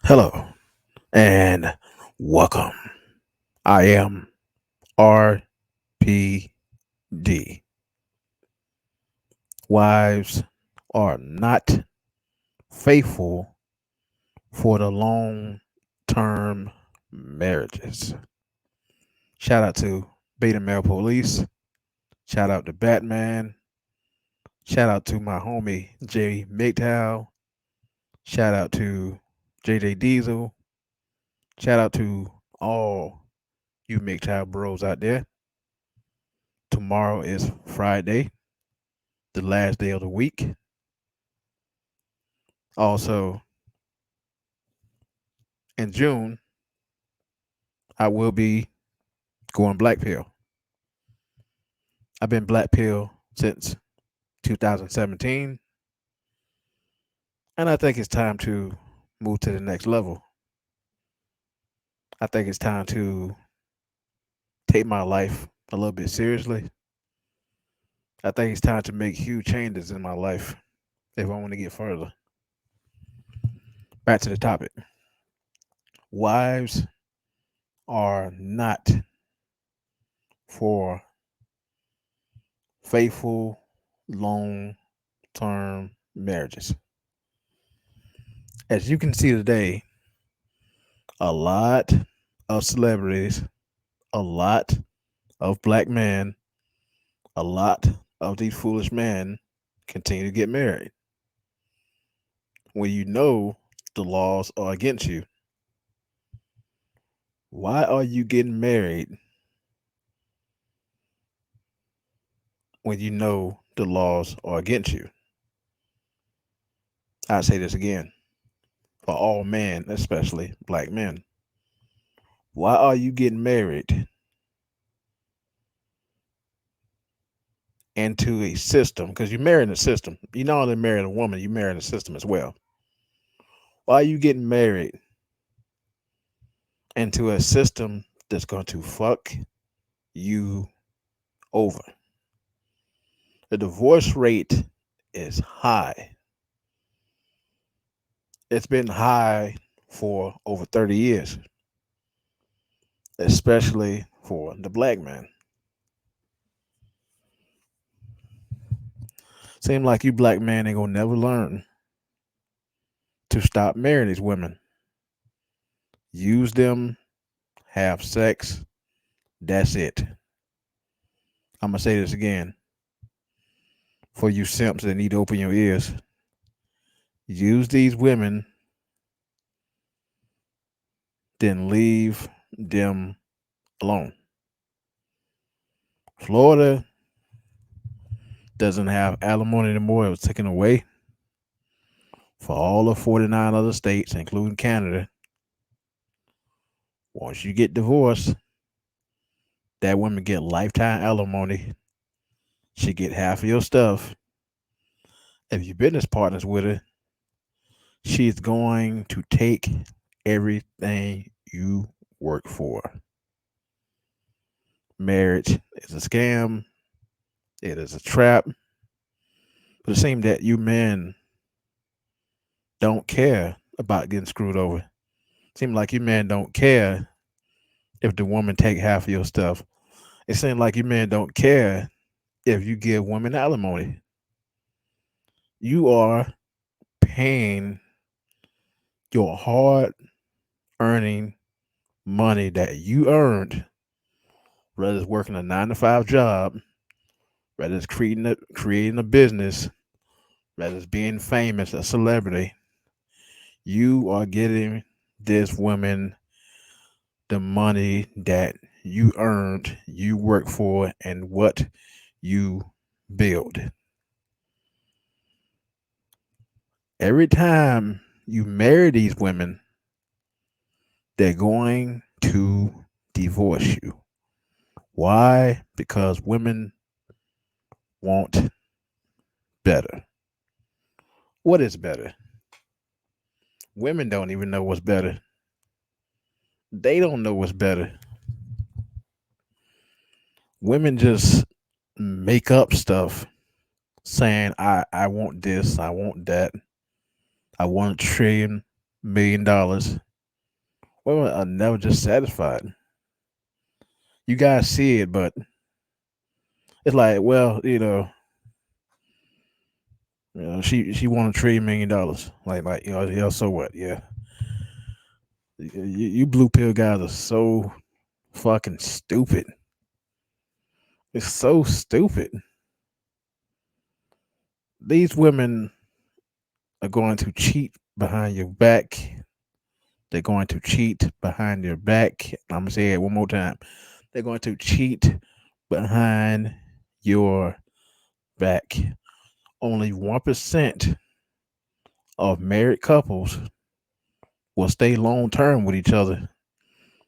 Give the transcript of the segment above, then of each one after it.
Hello and welcome. I am RPD. Wives are not faithful for the long term marriages. Shout out to Beta Male Police. Shout out to Batman. Shout out to my homie Jay MGTOW. Shout out to JJ Diesel. Shout out to all you MGTOW bros out there. Tomorrow is Friday, the last day of the week. Also, in June, I will be going black pill. I've been black pill since 2017, and I think it's time to move to the next level. I think it's time to take my life a little bit seriously. I think it's time to make huge changes in my life if I want to get further. Back to the topic. Wives are not for faithful, long term marriages. As you can see today, a lot of celebrities, a lot of black men, a lot of these foolish men continue to get married when you know the laws are against you. Why are you getting married when you know the laws are against you? I say this again for all men, especially black men. Why are you getting married into a system? Because you're marrying a system. You not only marrying a woman, you're marrying a system as well. Why are you getting married into a system that's going to fuck you over? The divorce rate is high. It's been high for over 30 years, especially for the black man. Seem like you black men ain't gonna never learn to stop marrying these women. Use them, have sex, that's it. I'm gonna say this again for you simps that need to open your ears. Use these women, then leave them alone. Florida doesn't have alimony anymore. It was taken away for all of 49 other states, including Canada. Once you get divorced, that woman get lifetime alimony. She get half of your stuff. If you're business partners with her, she's going to take everything you work for. Marriage is a scam. It is a trap. But it seems that you men don't care about getting screwed over. It seems like you men don't care if the woman take half of your stuff. It seems like you men don't care if you give women alimony. You are paying your hard earning money that you earned, whether it's working a 9 to 5 job, whether it's creating a business, whether it's being famous, a celebrity. You are getting this woman the money that you earned, you work for, and what you build. Every time you marry these women, they're going to divorce you. Why? Because women want better. What is better? Women don't even know what's better. They don't know what's better. Women just make up stuff saying, I want this, I want that, I want a trillion. $1 million. Women are never just satisfied. You guys see it, but it's like, well, she won $1 trillion. So what? Yeah, you blue pill guys are so fucking stupid. It's so stupid. These women are going to cheat behind your back. They're going to cheat behind your back. I'm gonna say it one more time. They're going to cheat behind your back. Only 1% of married couples will stay long term with each other.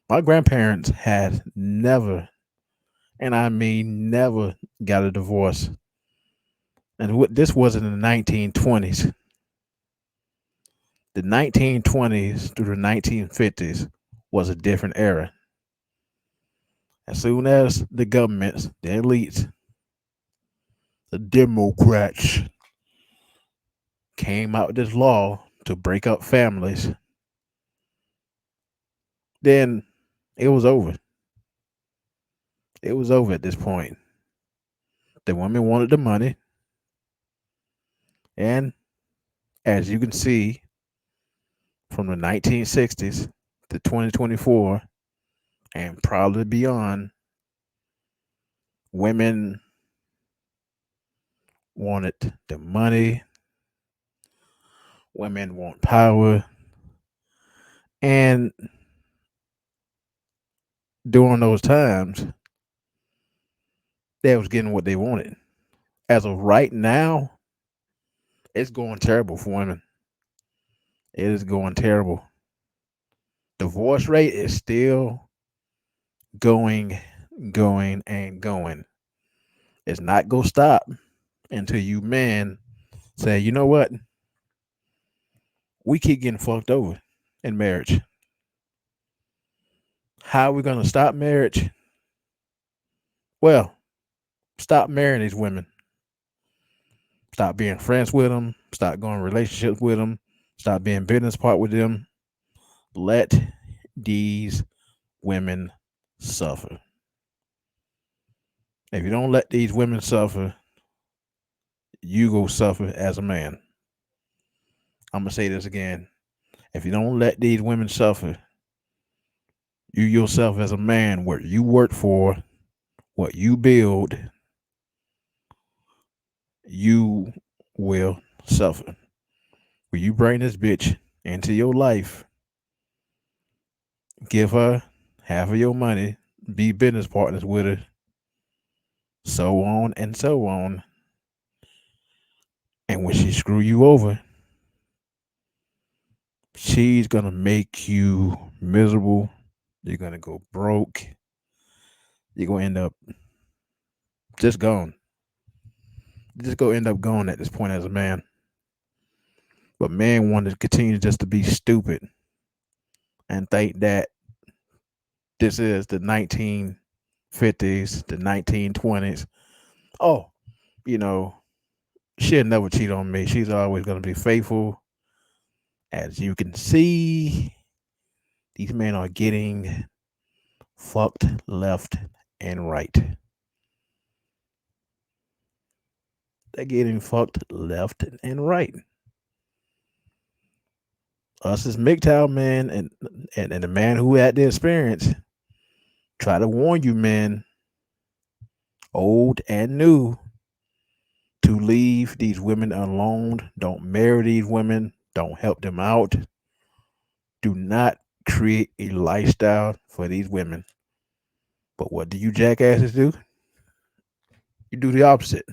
My grandparents had never, and I mean never, got a divorce. And this was in the 1920s. The 1920s through the 1950s was a different era. As soon as the governments, the elites, the Democrats came out with this law to break up families, then it was over. It was over at this point. The women wanted the money, and as you can see, from the 1960s to 2024 and probably beyond, women wanted the money, women want power, and during those times, they was getting what they wanted. As of right now, it's going terrible for women. It is going terrible. Divorce rate is still going, going, and going. It's not going to stop until you men say, you know what? We keep getting fucked over in marriage. How are we going to stop marriage? Well, stop marrying these women. Stop being friends with them. Stop going relationships with them. Stop being business part with them. Let these women suffer. If you don't let these women suffer, you go suffer as a man. I'm gonna say this again. If you don't let these women suffer, you yourself as a man, what you work for, what you build, you will suffer. When you bring this bitch into your life, give her half of your money, be business partners with her, so on and so on. And when she screw you over, she's gonna make you miserable. You're gonna go broke. You're gonna end up just gone. Just go end up gone at this point as a man. But men want to continue just to be stupid and think that this is the 1950s, the 1920s. Oh, you know, she'll never cheat on me. She's always going to be faithful. As you can see, these men are getting fucked left and right. They're getting fucked left and right. Us as MGTOW men and the man who had the experience try to warn you men, old and new, to leave these women alone. Don't marry these women. Don't help them out. Do not create a lifestyle for these women. But what do you jackasses do? You do the opposite.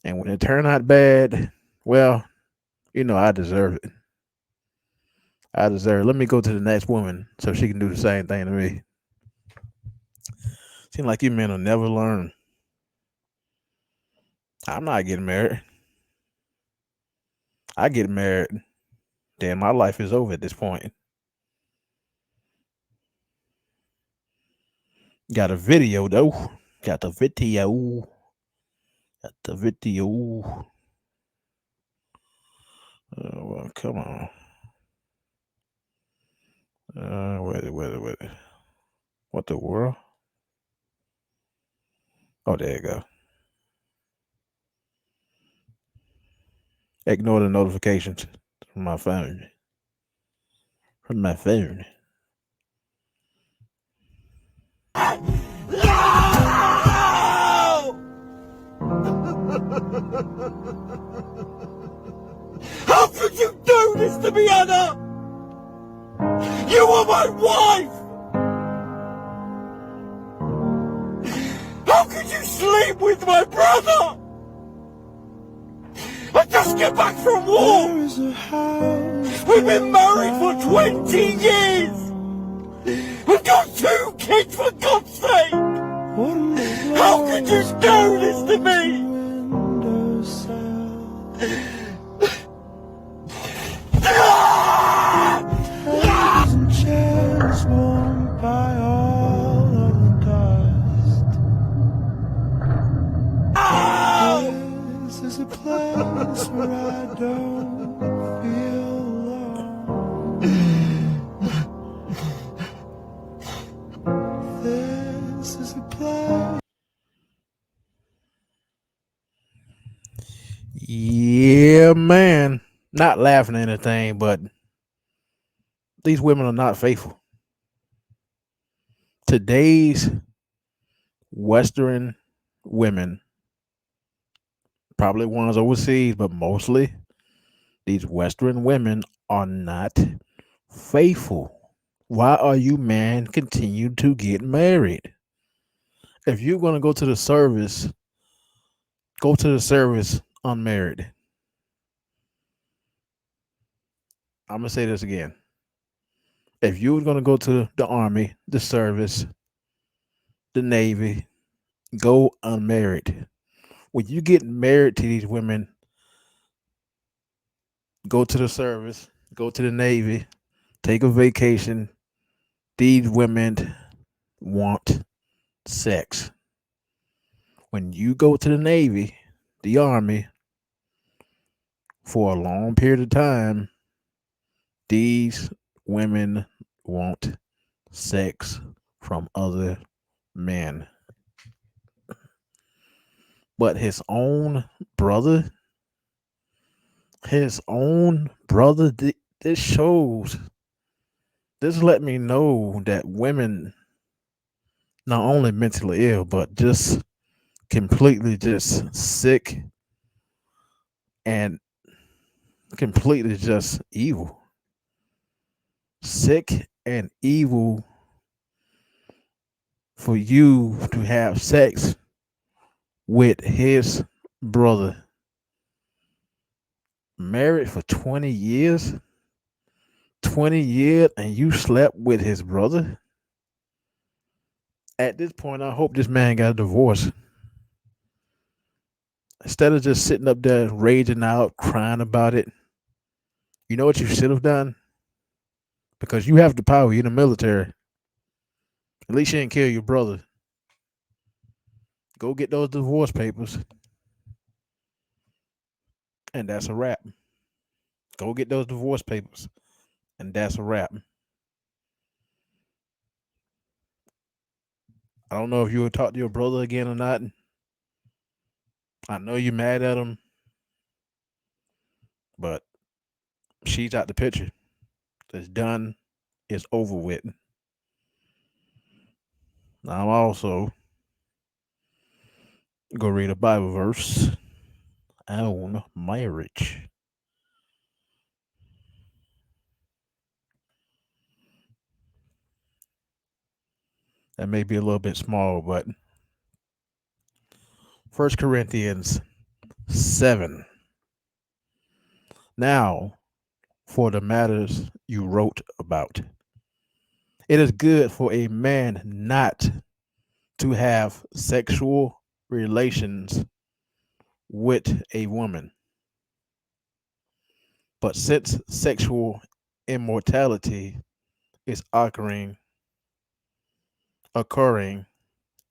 And when it turn out bad, well, I deserve it. I deserve it. Let me go to the next woman so she can do the same thing to me. Seems like you men will never learn. I'm not getting married. I get married, then my life is over at this point. Got a video though. Got the video. Got the video. Oh, well, come on. Wait. What the world? Oh, there you go. Ignore the notifications from my phone. From my phone. No! How could you do this to me, Anna? You are my wife! How could you sleep with my brother? I just get back from war! We've been married for 20 years! We've got 2 kids, for God's sake! How could you do this to me? Chairs worn by all of the dust. This is a place where I don't feel alone. This is a place. Yeah, man. Not laughing at anything, but these women are not faithful. Today's Western women, probably ones overseas, but mostly these Western women are not faithful. Why are you man continue to get married? If you're gonna go to the service, go to the service unmarried. I'm gonna say this again. If you were gonna go to the army, the service, the navy, go unmarried. When you get married to these women, go to the service, go to the navy, take a vacation. These women want sex. When you go to the navy, the army, for a long period of time, these women want sex from other men. But brother, his own brother, this shows, this let me know that women not only mentally ill, but just completely just sick and completely just evil. Sick and evil for you to have sex with his brother. Married for 20 years? 20 years and you slept with his brother? At this point, I hope this man got a divorce. Instead of just sitting up there raging out, crying about it, you know what you should have done? Because you have the power, you're in the military. At least you didn't kill your brother. Go get those divorce papers. And that's a wrap. Go get those divorce papers. And that's a wrap. I don't know if you would talk to your brother again or not. I know you're mad at him, but she's out the picture. It's done. It's over with. Now I'm also go read a Bible verse on marriage. That may be a little bit small, but 1 Corinthians 7. Now, for the matters you wrote about, it is good for a man not to have sexual relations with a woman. But since sexual immortality is occurring,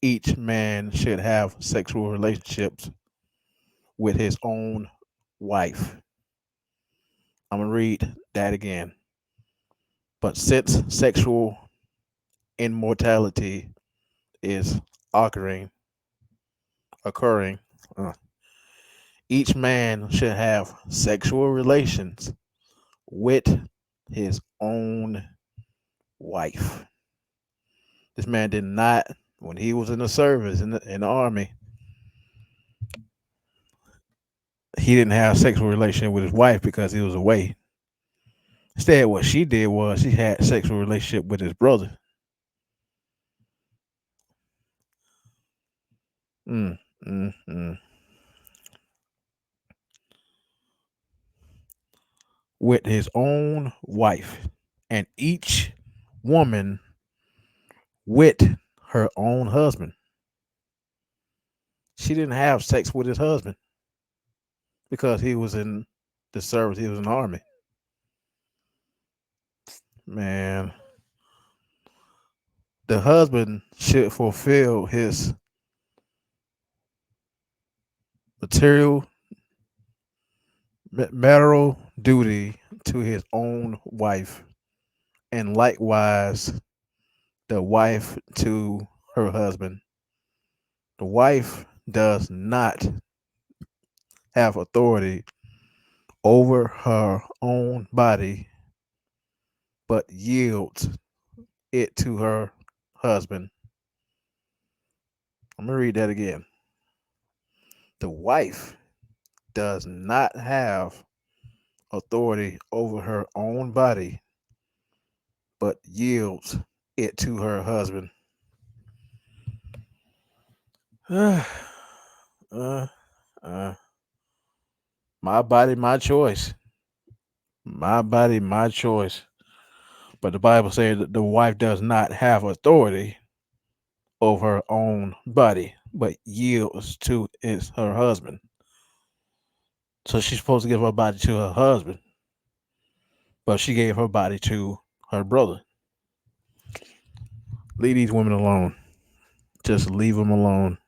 each man should have sexual relationships with his own wife. I'm going to read that again. But since sexual immortality is occurring, occurring, uh, each man should have sexual relations with his own wife. This man did not, when he was in the service in the army, he didn't have a sexual relationship with his wife because he was away. Instead, what she did was she had a sexual relationship with his brother. Mm, mm, mm. With his own wife, and each woman with her own husband. She didn't have sex with his husband because he was in the service. He was in the army. Man, the husband should fulfill his material marital duty to his own wife, and likewise the wife to her husband. The wife does not have authority over her own body, but yields it to her husband. I'm going to read that again. The wife does not have authority over her own body, but yields it to her husband. uh, uh, my body, my choice. My body, my choice. But the Bible says that the wife does not have authority over her own body, but yields to her husband. So she's supposed to give her body to her husband, but she gave her body to her brother. Leave these women alone. Just leave them alone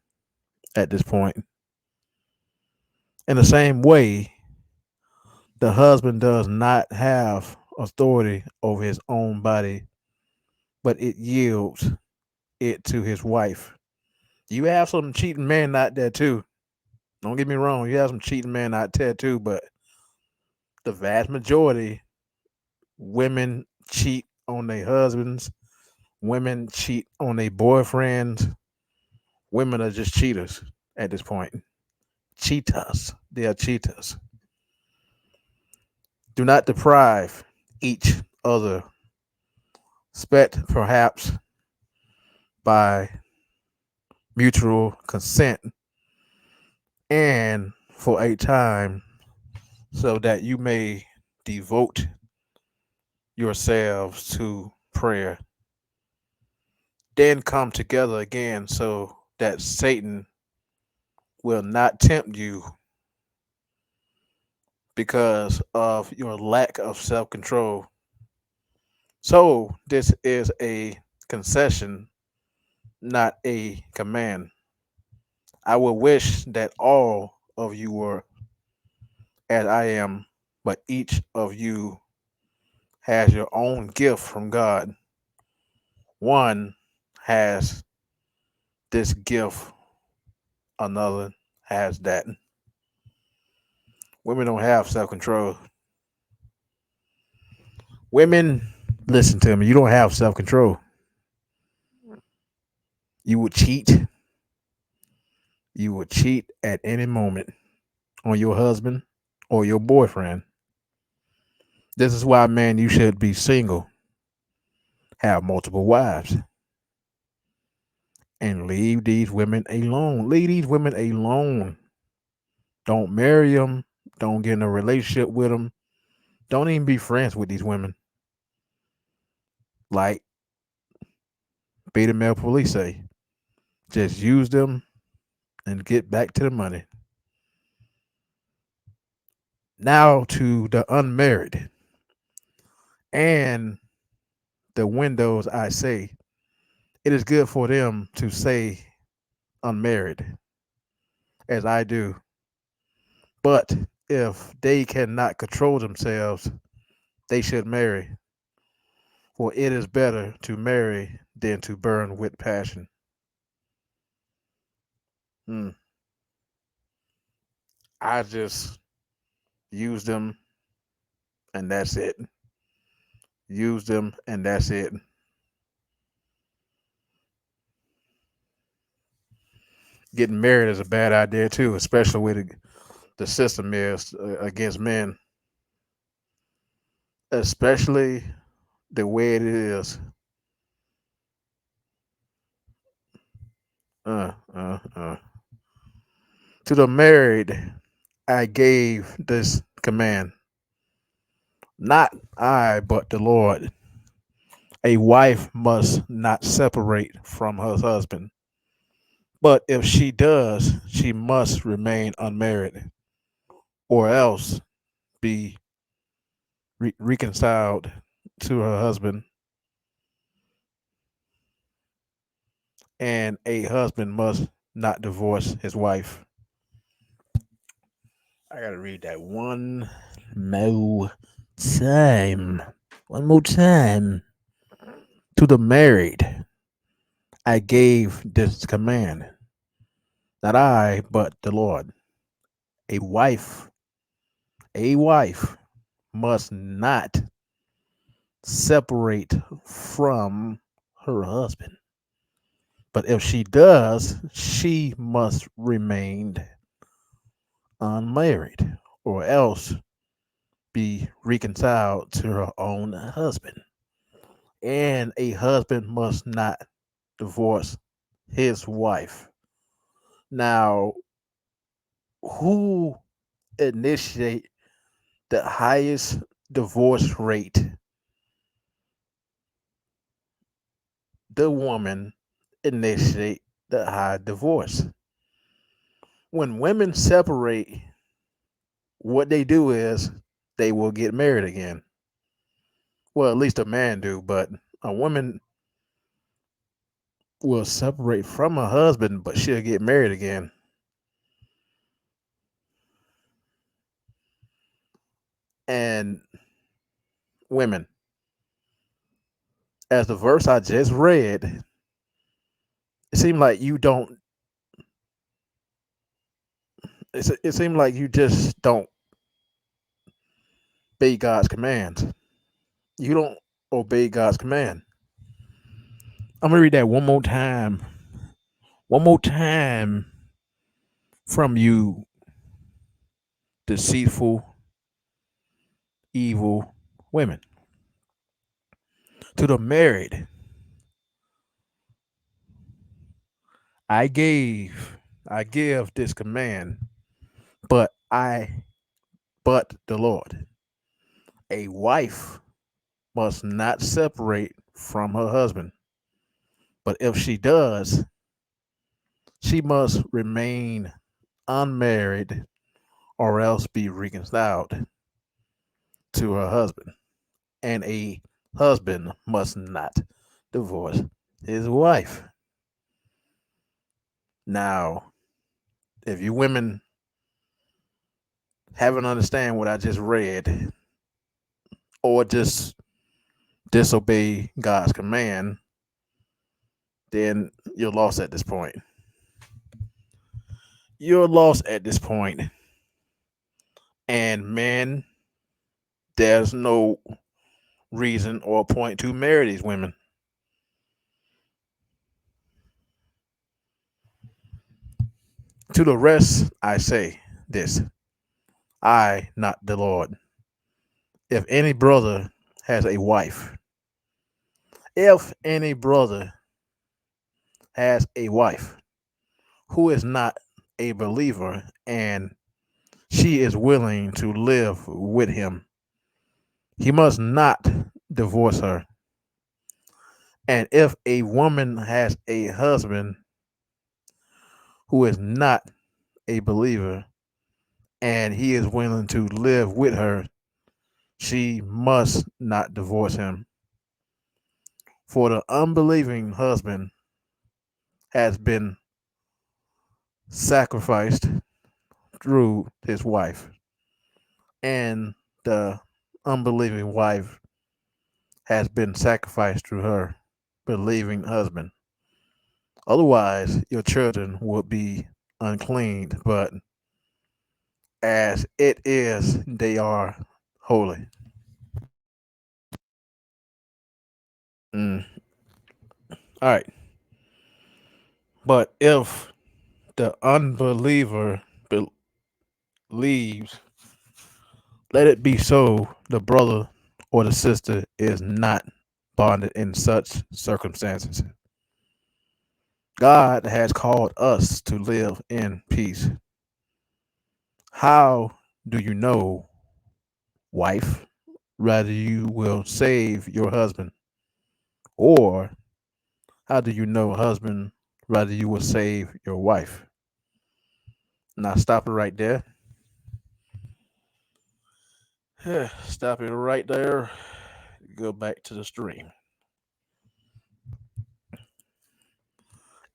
at this point. In the same way, the husband does not have authority over his own body, but it yields it to his wife. You have some cheating men out there too. Don't get me wrong, you have some cheating men out there too, but the vast majority, women cheat on their husbands, women cheat on their boyfriends. Women are just cheaters at this point. Cheaters. They are cheaters. Do not deprive each other. Expect perhaps by mutual consent and for a time so that you may devote yourselves to prayer. Then come together again so that Satan will not tempt you because of your lack of self control. So, this is a concession, not a command. I would wish that all of you were as I am, but each of you has your own gift from God. One has this gift, another has that. Women don't have self control. Women, listen to me, you don't have self control. You would cheat. You would cheat at any moment on your husband or your boyfriend. This is why, man, you should be single, have multiple wives, and leave these women alone. Leave these women alone. Don't marry them. Don't get in a relationship with them. Don't even be friends with these women. Like Beta Male Police say, just use them and get back to the money. Now to the unmarried and the windows, I say, it is good for them to say unmarried, as I do. But if they cannot control themselves, they should marry. For it is better to marry than to burn with passion. Hmm. I just use them and that's it. Use them and that's it. Getting married is a bad idea too, especially with the system is against men, especially the way it is. Uh, uh, uh. To the married, I gave this command, not I, but the Lord. A wife must not separate from her husband, but if she does, she must remain unmarried, or else be reconciled to her husband, and a husband must not divorce his wife. I gotta read that one more time. One more time. To the married, I gave this command, not I, but the Lord. A wife, a wife must not separate from her husband. But if she does, she must remain unmarried or else be reconciled to her own husband. And a husband must not divorce his wife. Now, who initiate the highest divorce rate? The woman initiate the high divorce. When women separate, what they do is they will get married again. Well, at least a man do, but a woman will separate from her husband, but she'll get married again. And women, as the verse I just read, it seemed like you don't. It seemed like you just don't obey God's commands. You don't obey God's command. I'm gonna read that one more time. One more time from you, deceitful, evil women. To the married, I gave, I give this command, but but the Lord. A wife must not separate from her husband, but if she does, she must remain unmarried or else be reconciled to her husband. And a husband must not divorce his wife. Now, if you women haven't understand what I just read, or just disobey God's command, then you're lost at this point. You're lost at this point. And men, there's no reason or point to marry these women. To the rest, I say this, I, not the Lord. If any brother has a wife, if any brother has a wife who is not a believer and she is willing to live with him, he must not divorce her. And if a woman has a husband who is not a believer and he is willing to live with her, she must not divorce him. For the unbelieving husband has been sacrificed through his wife, and the unbelieving wife has been sacrificed to her believing husband. Otherwise, your children would be unclean, but as it is, they are holy. Mm. All right. But if the unbeliever believes, let it be so, the brother or the sister is not bonded in such circumstances. God has called us to live in peace. How do you know, wife, whether you will save your husband? Or how do you know, husband, whether you will save your wife? Now, stop it right there. Stop it right there. Go back to the stream.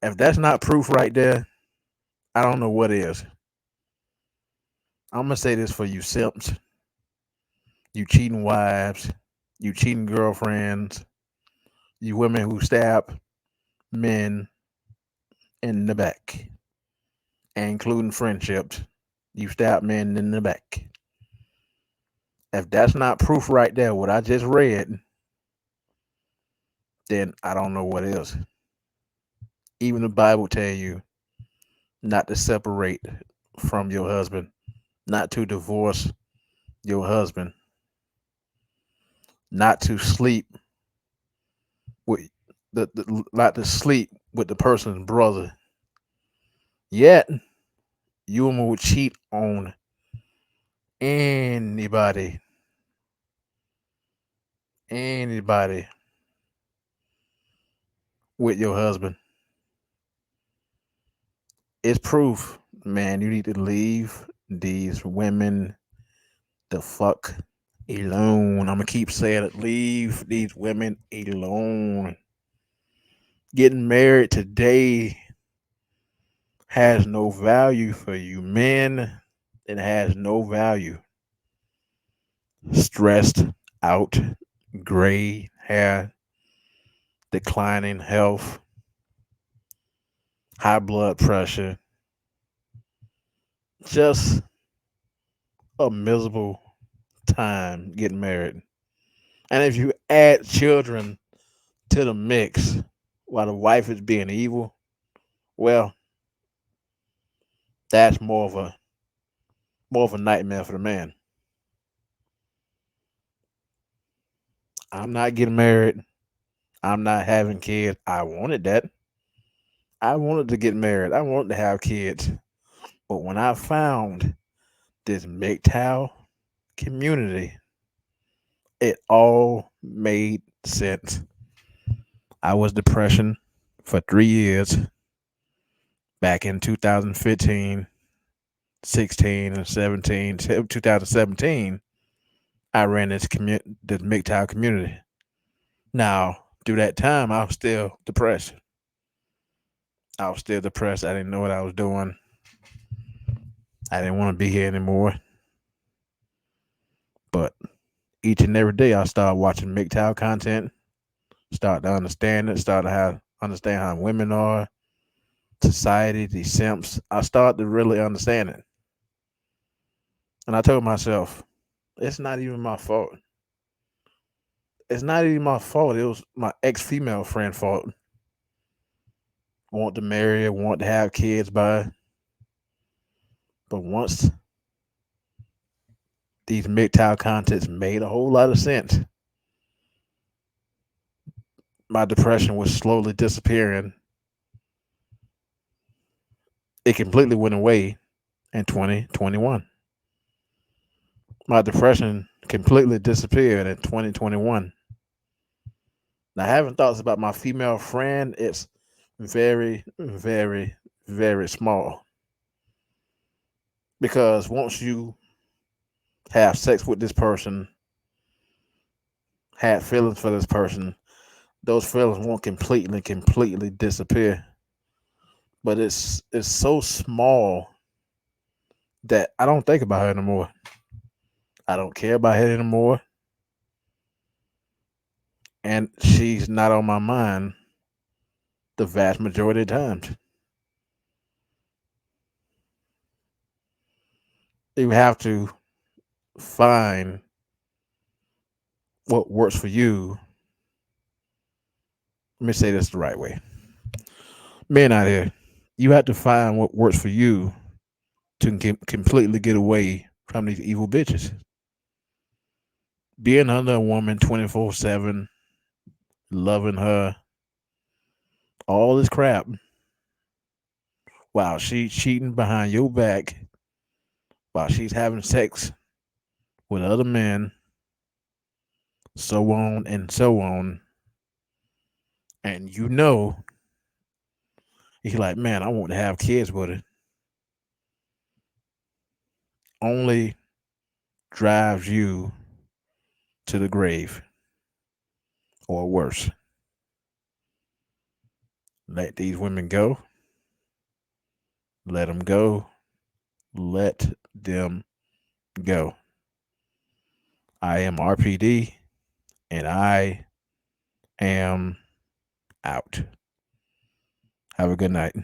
If that's not proof right there, I don't know what is. I'm going to say this for you simps, you cheating wives, you cheating girlfriends, you women who stab men in the back, including friendships. You stab men in the back. If that's not proof right there, what I just read, then I don't know what is. Even the Bible tell you not to separate from your husband, not to divorce your husband, not to sleep with not to sleep with the person's brother. Yet you will cheat on anybody, anybody with your husband. It's proof, man. You need to leave these women the fuck alone. I'm gonna keep saying it. Leave these women alone. Getting married today has no value for you men. It has no value. Stressed out, gray hair, declining health, high blood pressure, just a miserable time getting married. And if you add children to the mix while the wife is being evil, well, that's more of a nightmare for the man. I'm not getting married. I'm not having kids. I wanted that. I wanted to get married. I wanted to have kids. But when I found this MGTOW community, it all made sense. I was depression for 3 years back in 2015, 16, and 17. 2017, I ran this MGTOW community. Now, through that time, I was still depressed. I was still depressed. I didn't know what I was doing. I didn't want to be here anymore. But each and every day, I started watching MGTOW content, start to understand it, start to understand how women are, society, these simps. I started to really understand it. And I told myself, it's not even my fault. It's not even my fault. It was my ex-female friend fault. Want to marry her, want to have kids by her. But once these MGTOW contents made a whole lot of sense, my depression was slowly disappearing. It completely went away in 2021. My depression completely disappeared in 2021. Now, having thoughts about my female friend, it's very, very, very small. Because once you have sex with this person, had feelings for this person, those feelings won't completely disappear. But it's so small that I don't think about her anymore. I don't care about her anymore. and she's not on my mind the vast majority of times. You have to find what works for you. Let me say this the right way. Men out here, you have to find what works for you to completely get away from these evil bitches. Being under a woman 24/7, loving her, all this crap, while she's cheating behind your back, while she's having sex with other men, so on and so on. And you're like, man, I want to have kids with her. Only drives you to the grave or worse. Let these women go. Let them go. Let them go. I am RPD and I am out. Have a good night.